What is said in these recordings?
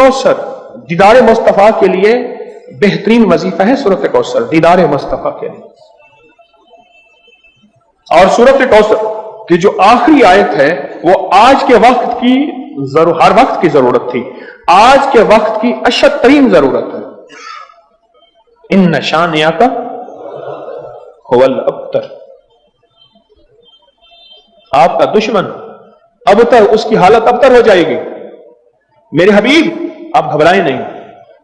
कौसर, दीदार मुस्तफा के लिए बेहतरीन वजीफा है सूरत कौसर, दीदार मुस्तफा के लिए। और सूरत कौसर की जो आखिरी आयत है वो आज के वक्त की हर वक्त की जरूरत थी, आज के वक्त की अशद तरीन जरूरत है। इन शानिया का हुवल अब्तर, आपका दुश्मन अबतर, उसकी हालत अबतर हो जाएगी। मेरे हबीब आप घबराएं नहीं,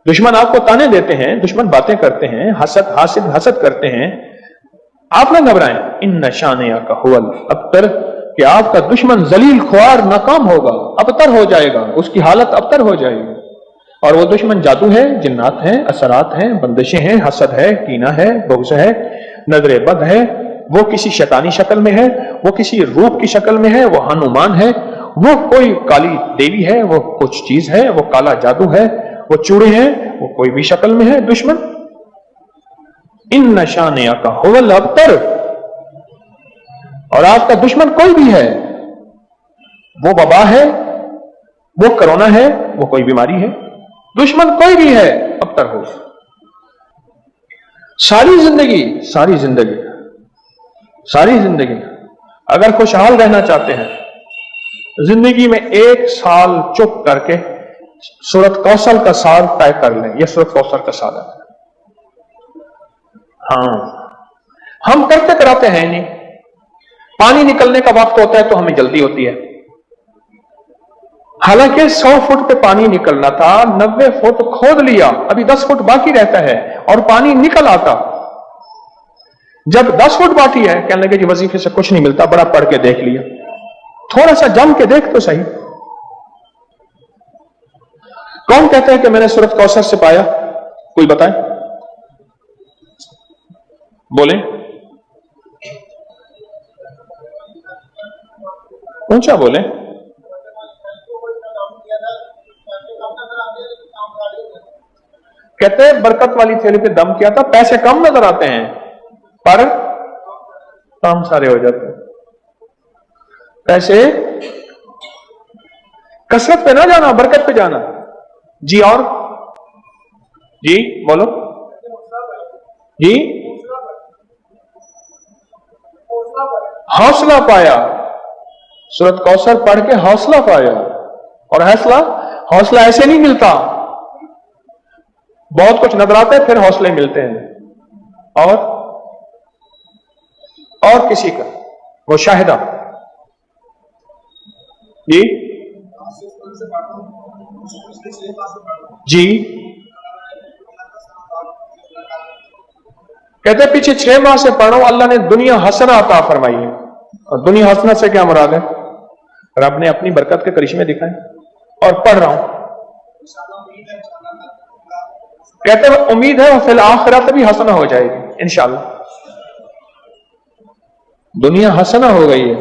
दुश्मन आपको ताने देते हैं, दुश्मन बातें करते हैं, हसद करते हैं, आप ना घबराएं। इन शानिया का हुवल अब्तर, कि आपका दुश्मन जलील ख्वार नाकाम होगा, अबतर हो जाएगा, उसकी हालत अबतर हो जाएगी। और वो दुश्मन जादू है, जिन्नात है, असरात हैं, बंदिशें हैं, हसद है, कीना है, बुग़्ज़ है, नजर बद है, वो किसी शैतानी शक्ल में है, वो किसी रूप की शक्ल में है, वो हनुमान है, वो कोई काली देवी है, वो कुछ चीज है, वो काला जादू है, वो चूड़े हैं, वो कोई भी शक्ल में है दुश्मन। इन नशानिया का हुवल अब्तर, और आपका दुश्मन कोई भी है, वो वबा है, वो कोरोना है, वो कोई बीमारी है, दुश्मन कोई भी है अब्तर हो। सारी जिंदगी अगर खुशहाल रहना चाहते हैं, जिंदगी में एक साल चुप करके सूरत कौसर का साल तय कर लें। यह सूरत कौसर का साल है। हाँ, हम करते कराते हैं नहीं, पानी निकलने का वक्त होता है तो हमें जल्दी होती है। हालांकि 100 फुट पे पानी निकलना था, 90 फुट खोद लिया, अभी 10 फुट बाकी रहता है और पानी निकल आता। जब 10 फुट बाकी है, कहने लगे जी वजीफे से कुछ नहीं मिलता, बड़ा पढ़ के देख लिया, थोड़ा सा जम के देख तो सही। कौन कहता है कि मैंने सूरत कौसर से पाया? कोई बताए, बोले, ऊंचा बोले। कहते हैं बरकत वाली थैली पे दम किया था, पैसे कम नजर आते हैं पर काम सारे हो जाते हैं। पैसे कसरत पे ना जाना, बरकत पे जाना। जी और जी बोलो जी। हौसला पाया, सूरत कौसर पढ़ के हौसला पाया। और हौसला ऐसे नहीं मिलता, बहुत कुछ नजर आता है फिर हौसले मिलते हैं। और किसी का वो शाहिदा जी कहते पीछे 6 माह से पढ़ रहा हूं, अल्लाह ने दुनिया हसना अता फरमाई है। और दुनिया हसना से क्या मुराद है? रब ने अपनी बरकत के करिश्मे दिखाए। और पढ़ रहा हूं, कहते हैं उम्मीद है फिल आखिरत भी हसना हो जाएगी इंशाअल्लाह। दुनिया हसना हो गई है,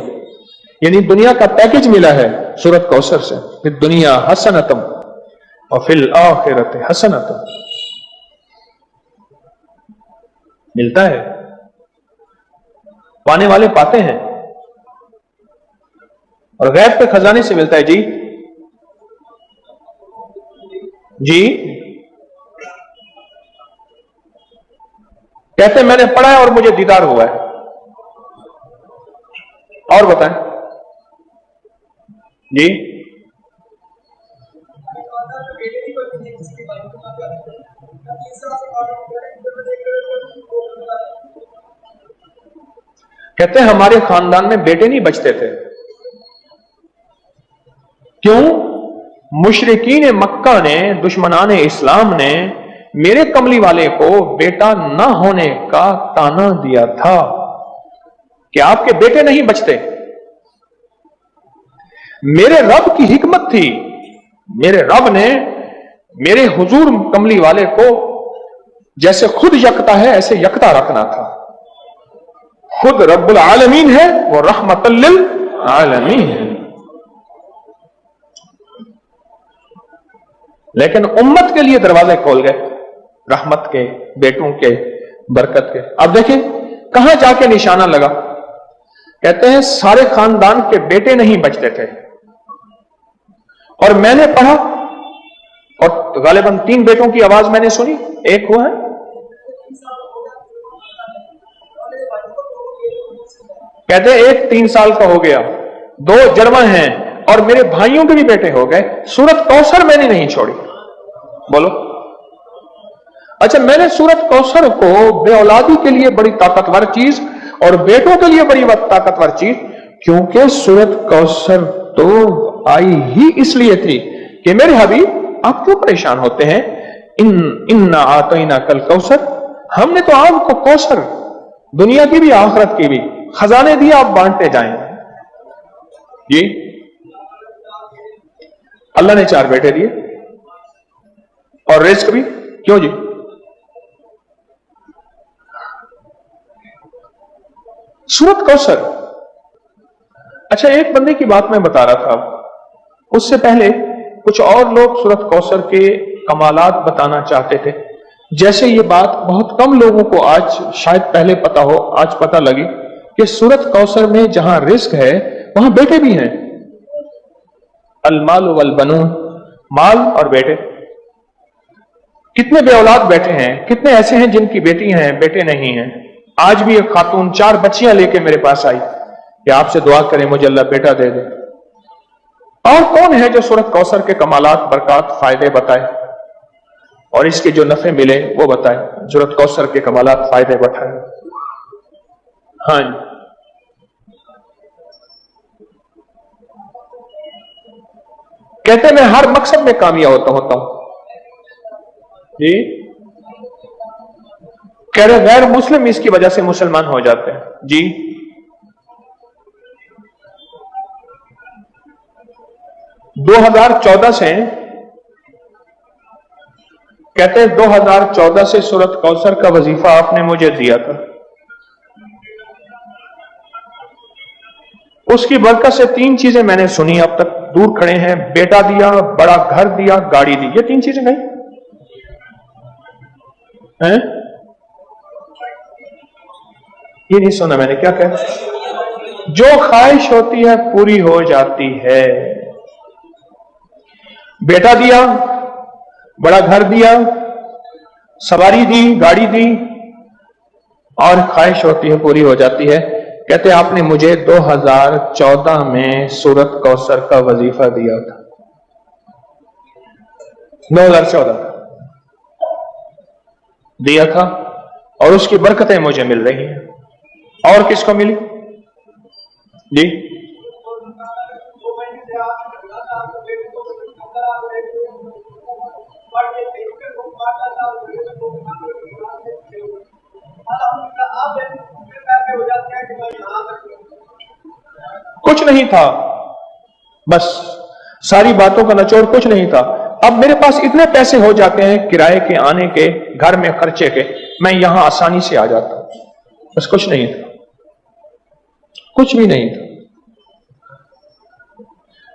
यानी दुनिया का पैकेज मिला है सूरत कौसर से कि दुनिया हसनतम और फिल आखिरत हसनतम मिलता है। पाने वाले पाते हैं और गैब के खजाने से मिलता है। जी जी कहते मैंने पढ़ा है और मुझे दीदार हुआ है। और बताएं जी। कहते हैं हमारे खानदान में बेटे नहीं बचते थे। क्यों? मुशरिकीन मक्का ने, दुश्मनान इस्लाम ने मेरे कमली वाले को बेटा ना होने का ताना दिया था कि आपके बेटे नहीं बचते। मेरे रब की हिकमत थी, मेरे रब ने मेरे हुजूर कमली वाले को जैसे खुद यकता है ऐसे यकता रखना था। खुद रब्बुल आलमीन है, वो रहमतल लिल आलमीन है। लेकिन उम्मत के लिए दरवाजे खोल गए रहमत के, बेटों के, बरकत के। अब देखिए कहां जाके निशाना लगा। कहते हैं सारे खानदान के बेटे नहीं बचते थे। और मैंने पढ़ा और गालिबन 3 बेटों की आवाज मैंने सुनी, एक हुआ है। कहते हैं एक 3 साल का हो गया, 2 जड़वा हैं और मेरे भाइयों के भी बेटे हो गए। सूरत कौसर मैंने नहीं छोड़ी। बोलो। अच्छा, मैंने सूरत कौसर को बेऔलादी के लिए बड़ी ताकतवर चीज और बेटों के लिए बड़ी ताकतवर चीज, क्योंकि सूरत कौसर तो आई ही इसलिए थी कि मेरे हबीब आप क्यों परेशान होते हैं। इन्ना आतैना कल कौसर, हमने तो आपको कौसर दुनिया की भी आखिरत की भी खजाने दिए, आप बांटते जाएं। जी, अल्लाह ने 4 बेटे दिए और रिस्क भी। क्यों जी? सूरत कौसर। अच्छा, एक बंदे की बात मैं बता रहा था, उससे पहले कुछ और लोग सूरत कौसर के कमालात बताना चाहते थे। जैसे ये बात बहुत कम लोगों को आज शायद पहले पता हो, आज पता लगी कि सूरत कौसर में जहां रिस्क है वहां बेटे भी हैं। अलमाल वल बनून, माल और बेटे। कितने बेऔलाद बैठे हैं, कितने ऐसे हैं जिनकी बेटी हैं बेटे नहीं हैं। आज भी एक खातून 4 बच्चियां लेके मेरे पास आई कि आपसे दुआ करें मुझे अल्लाह बेटा दे दे। और कौन है जो सूरत कौसर के कमालात, बरकत, फायदे बताए और इसके जो नफे मिले वो बताए। सूरत कौसर के कमालात, फायदे बताए। हाँ जी, कहते मैं हर मकसद में कामयाब होता हूं जी। कह रहे गैर मुस्लिम इसकी वजह से मुसलमान हो जाते हैं जी। 2014 से कहते हैं 2014 से सूरत कौसर का वजीफा आपने मुझे दिया था, उसकी बरकत से 3 चीजें मैंने सुनी अब तक। दूर खड़े हैं, बेटा दिया, बड़ा घर दिया, गाड़ी दी। ये 3 चीजें नहीं हैं? ये नहीं सुना मैंने, क्या कहा? जो ख्वाहिश होती है पूरी हो जाती है। बेटा दिया, बड़ा घर दिया, सवारी दी, गाड़ी दी और ख्वाहिश होती है पूरी हो जाती है। कहते आपने मुझे 2014 में सूरत कौसर का वजीफा दिया था। 2014 दिया था और उसकी बरकतें मुझे मिल रही हैं। और किसको मिली जी? कुछ नहीं था, बस सारी बातों का निचोड़ कुछ नहीं था। अब मेरे पास इतने पैसे हो जाते हैं किराए के, आने के, घर में खर्चे के, मैं यहां आसानी से आ जाता हूं। बस कुछ नहीं था, कुछ भी नहीं था।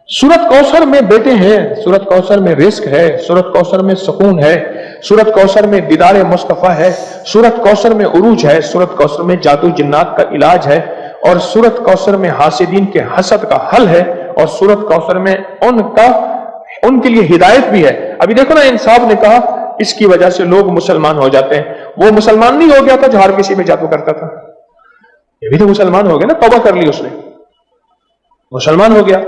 सूरत कौसर में बेटे हैं, सूरत कौसर में रिस्क है, सूरत कौसर में सुकून है, सूरत कौसर में दीदार मुस्तफा है, सूरत कौसर में उरूज है, सूरत कौसर में जादू जिन्नात का इलाज है और सूरत कौसर में हासिदीन के हसद का हल है और सूरत कौसर में उनके लिए हिदायत भी है। अभी देखो ना, इंसाफ ने कहा इसकी वजह से लोग मुसलमान हो जाते हैं। वो मुसलमान नहीं हो गया था जो हर किसी में जादू करता था, ये भी तो मुसलमान हो गया ना, तौबा कर ली उसने, मुसलमान हो गया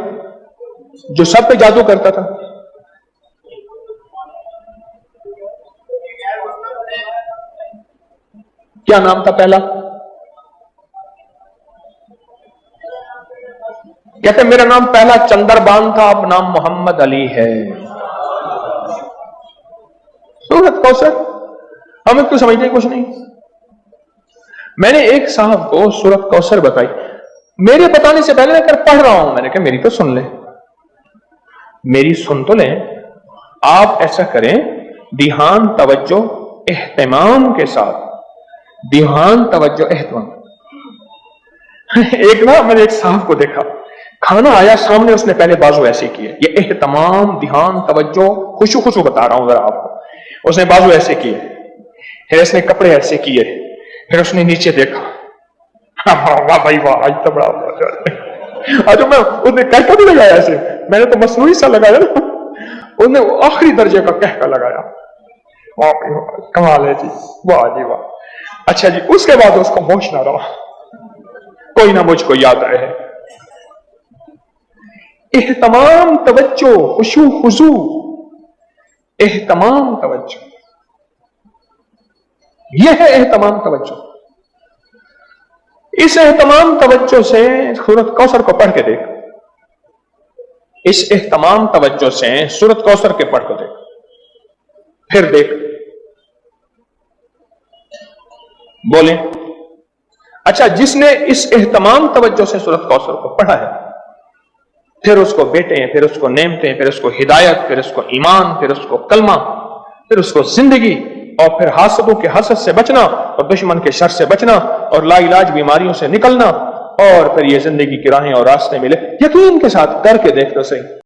जो सब पे जादू करता था। क्या नाम था पहला? कहते मेरा नाम पहला चंदरबान था, अब नाम मोहम्मद अली है। सूरत कौसर हमें तो समझते कुछ नहीं। मैंने एक साहब को सूरत कौसर बताई, मेरे बताने से पहले मैं पढ़ रहा हूं, मैंने कहा मेरी तो सुन ले, मेरी सुन तो लें। आप ऐसा करें, ध्यान, तवज्जो, एहतमाम के साथ, ध्यान, तवज्जो, एहतमाम। एक ना मैंने एक साहब को देखा, खाना आया सामने, उसने पहले बाजू ऐसे किए, ये एहतमाम, ध्यान, तवज्जो, खुशू खुशू बता रहा हूं जरा आपको। उसने बाजू ऐसे किए, फिर उसने कपड़े ऐसे किए, फिर उसने नीचे देखा, वाह भाई वाह, आज तो बड़ा आज मैं उसने कैसा भी लगाया ऐसे, मैंने तो मसनूई सा लगाया ना, انہیں وہ آخری درجے کا کہہ کا لگایا. کمال ہے جی، واہ جی واہ. اچھا جی، اس کے بعد اس کو ہوش نہ رہا، کوئی نہ مجھ کو یاد رہے. اہتمام توجہ، خشوع خضوع، اہتمام توجہ، یہ ہے اہتمام توجہ. اس اہتمام توجہ سے سورۃ کوثر کو پڑھ کے دیکھ، اس اہتمام توجہ سے سورۃ کوثر کے پڑھ کے دیکھ، پھر دیکھ. بولیں. اچھا، جس نے اس اہتمام توجہ سے سورۃ کوثر کو پڑھا ہے، پھر اس کو بیٹے، پھر اس کو نعمتیں، پھر اس کو ہدایت، پھر اس کو ایمان، پھر اس کو کلمہ، پھر اس کو زندگی، اور پھر حاسدوں کے حسد سے بچنا، اور دشمن کے شر سے بچنا، اور لا علاج بیماریوں سے نکلنا، اور پھر یہ زندگی کی راہیں اور راستے ملے. یقین کے ساتھ کر کے دیکھ تو صحیح.